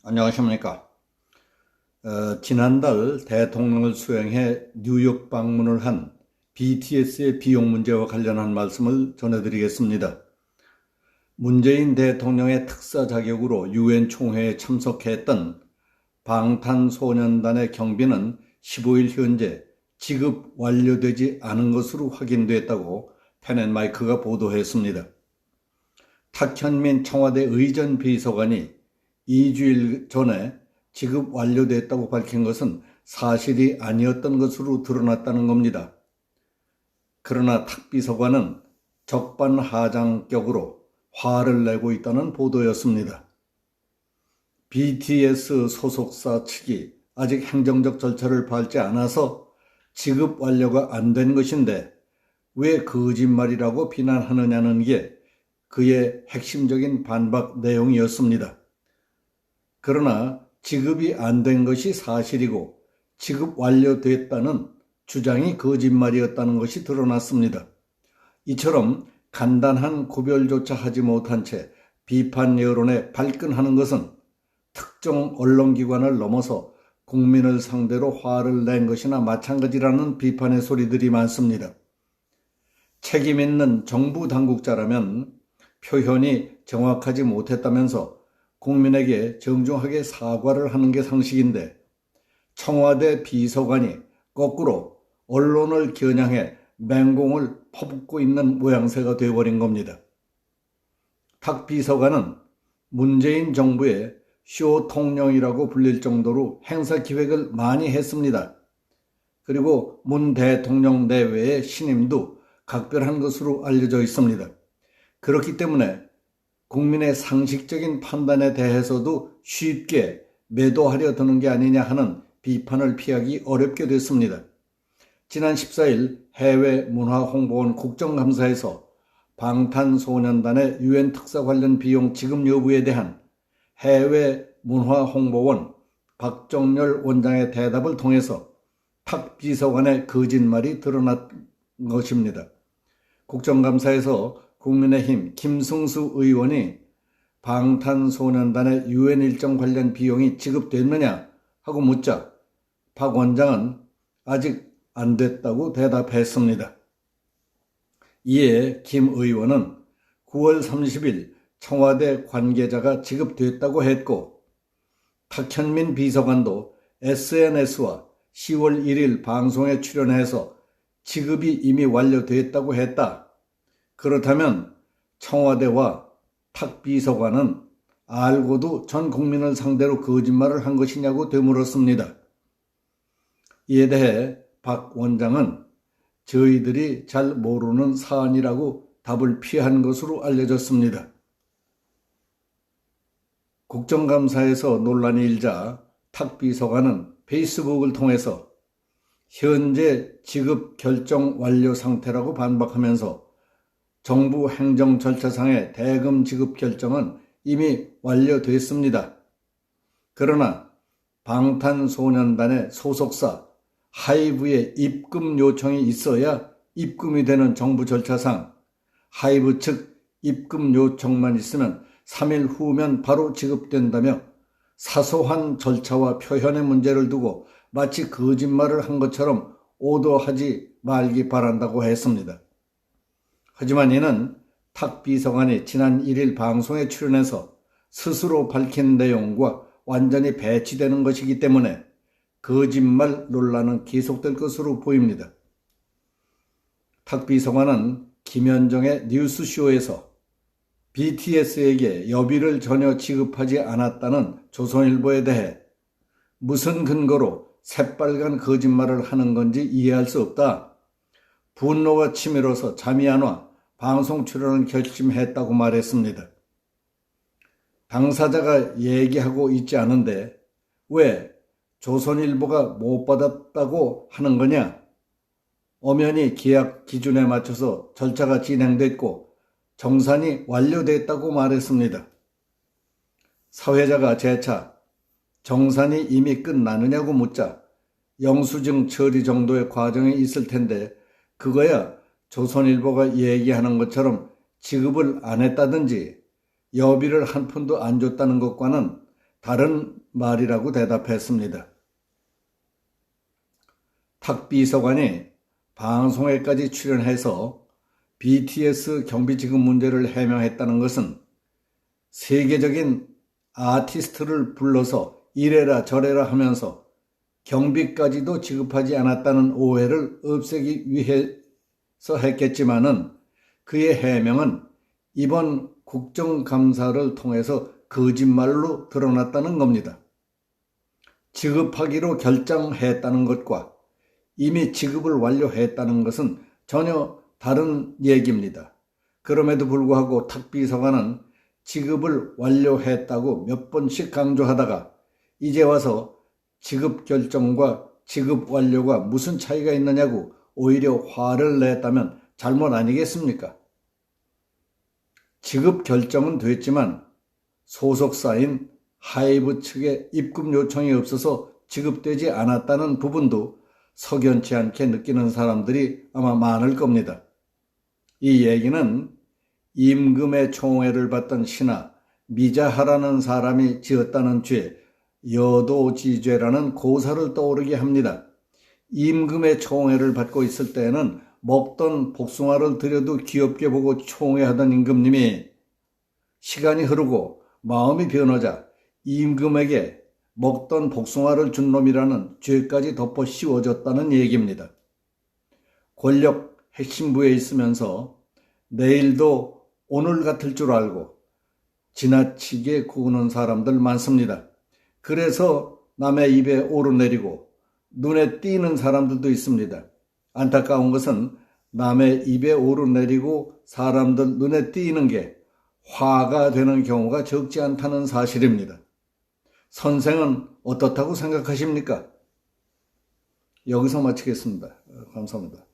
안녕하십니까. 지난달 대통령을 수행해 뉴욕 방문을 한 BTS의 비용 문제와 관련한 말씀을 전해드리겠습니다. 문재인 대통령의 특사 자격으로 유엔 총회에 참석했던 방탄소년단의 경비는 15일 현재 지급 완료되지 않은 것으로 확인됐다고 펜앤마이크가 보도했습니다. 탁현민 청와대 의전 비서관이 2주일 전에 지급 완료됐다고 밝힌 것은 사실이 아니었던 것으로 드러났다는 겁니다. 그러나 탁 비서관은 적반하장격으로 화를 내고 있다는 보도였습니다. BTS 소속사 측이 아직 행정적 절차를 밟지 않아서 지급 완료가 안 된 것인데 왜 거짓말이라고 비난하느냐는 게 그의 핵심적인 반박 내용이었습니다. 그러나 지급이 안 된 것이 사실이고 지급 완료됐다는 주장이 거짓말이었다는 것이 드러났습니다. 이처럼 간단한 구별조차 하지 못한 채 비판 여론에 발끈하는 것은 특정 언론기관을 넘어서 국민을 상대로 화를 낸 것이나 마찬가지라는 비판의 소리들이 많습니다. 책임 있는 정부 당국자라면 표현이 정확하지 못했다면서 국민에게 정중하게 사과를 하는 게 상식인데 청와대 비서관이 거꾸로 언론을 겨냥해 맹공을 퍼붓고 있는 모양새가 되어버린 겁니다. 탁 비서관은 문재인 정부의 쇼통령이라고 불릴 정도로 행사 기획을 많이 했습니다. 그리고 문 대통령 내외의 신임도 각별한 것으로 알려져 있습니다. 그렇기 때문에 국민의 상식적인 판단에 대해서도 쉽게 매도하려 드는 게 아니냐 하는 비판을 피하기 어렵게 됐습니다. 지난 14일 해외 문화홍보원 국정감사에서 방탄소년단의 유엔 특사 관련 비용 지급 여부에 대한 해외 문화홍보원 박정열 원장의 대답을 통해서 탁 비서관의 거짓말이 드러난 것입니다. 국정감사에서 국민의힘 김승수 의원이 방탄소년단의 유엔 일정 관련 비용이 지급됐느냐 하고 묻자 박 원장은 아직 안 됐다고 대답했습니다. 이에 김 의원은 9월 30일 청와대 관계자가 지급됐다고 했고 탁현민 비서관도 SNS와 10월 1일 방송에 출연해서 지급이 이미 완료됐다고 했다. 그렇다면 청와대와 탁 비서관은 알고도 전 국민을 상대로 거짓말을 한 것이냐고 되물었습니다. 이에 대해 박 원장은 저희들이 잘 모르는 사안이라고 답을 피한 것으로 알려졌습니다. 국정감사에서 논란이 일자 탁 비서관은 페이스북을 통해서 현재 지급 결정 완료 상태라고 반박하면서 정부 행정 절차상의 대금 지급 결정은 이미 완료됐습니다. 그러나 방탄소년단의 소속사 하이브의 입금 요청이 있어야 입금이 되는 정부 절차상 하이브 측 입금 요청만 있으면 3일 후면 바로 지급된다며 사소한 절차와 표현의 문제를 두고 마치 거짓말을 한 것처럼 오도하지 말기 바란다고 했습니다. 하지만 이는 탁 비서관이 지난 1일 방송에 출연해서 스스로 밝힌 내용과 완전히 배치되는 것이기 때문에 거짓말 논란은 계속될 것으로 보입니다. 탁 비서관은 김현정의 뉴스쇼에서 BTS에게 여비를 전혀 지급하지 않았다는 조선일보에 대해 무슨 근거로 새빨간 거짓말을 하는 건지 이해할 수 없다. 분노가 치밀어서 잠이 안 와 방송 출연을 결심했다고 말했습니다. 당사자가 얘기하고 있지 않은데 왜 조선일보가 못 받았다고 하는 거냐? 엄연히 계약 기준에 맞춰서 절차가 진행됐고 정산이 완료됐다고 말했습니다. 사회자가 재차 정산이 이미 끝나느냐고 묻자 영수증 처리 정도의 과정이 있을 텐데 그거야 조선일보가 얘기하는 것처럼 지급을 안 했다든지 여비를 한 푼도 안 줬다는 것과는 다른 말이라고 대답했습니다. 탁 비서관이 방송에까지 출연해서 BTS 경비 지급 문제를 해명했다는 것은 세계적인 아티스트를 불러서 이래라 저래라 하면서 경비까지도 지급하지 않았다는 오해를 없애기 위해서 했겠지만은 그의 해명은 이번 국정감사를 통해서 거짓말로 드러났다는 겁니다. 지급하기로 결정했다는 것과 이미 지급을 완료했다는 것은 전혀 다른 얘기입니다. 그럼에도 불구하고 탁 비서관은 지급을 완료했다고 몇 번씩 강조하다가 이제 와서 지급 결정과 지급 완료가 무슨 차이가 있느냐고 오히려 화를 냈다면 잘못 아니겠습니까? 지급 결정은 됐지만 소속사인 하이브 측에 입금 요청이 없어서 지급되지 않았다는 부분도 석연치 않게 느끼는 사람들이 아마 많을 겁니다. 이 얘기는 임금의 총애를 받던 신하 미자하라는 사람이 지었다는 죄, 여도지죄라는 고사를 떠오르게 합니다. 임금의 총애를 받고 있을 때에는 먹던 복숭아를 들여도 귀엽게 보고 총애하던 임금님이 시간이 흐르고 마음이 변하자 임금에게 먹던 복숭아를 준 놈이라는 죄까지 덮어 씌워졌다는 얘기입니다. 권력 핵심부에 있으면서 내일도 오늘 같을 줄 알고 지나치게 구는 사람들 많습니다. 그래서 남의 입에 오르내리고 눈에 띄는 사람들도 있습니다. 안타까운 것은 남의 입에 오르내리고 사람들 눈에 띄는 게 화가 되는 경우가 적지 않다는 사실입니다. 선생은 어떻다고 생각하십니까? 여기서 마치겠습니다. 감사합니다.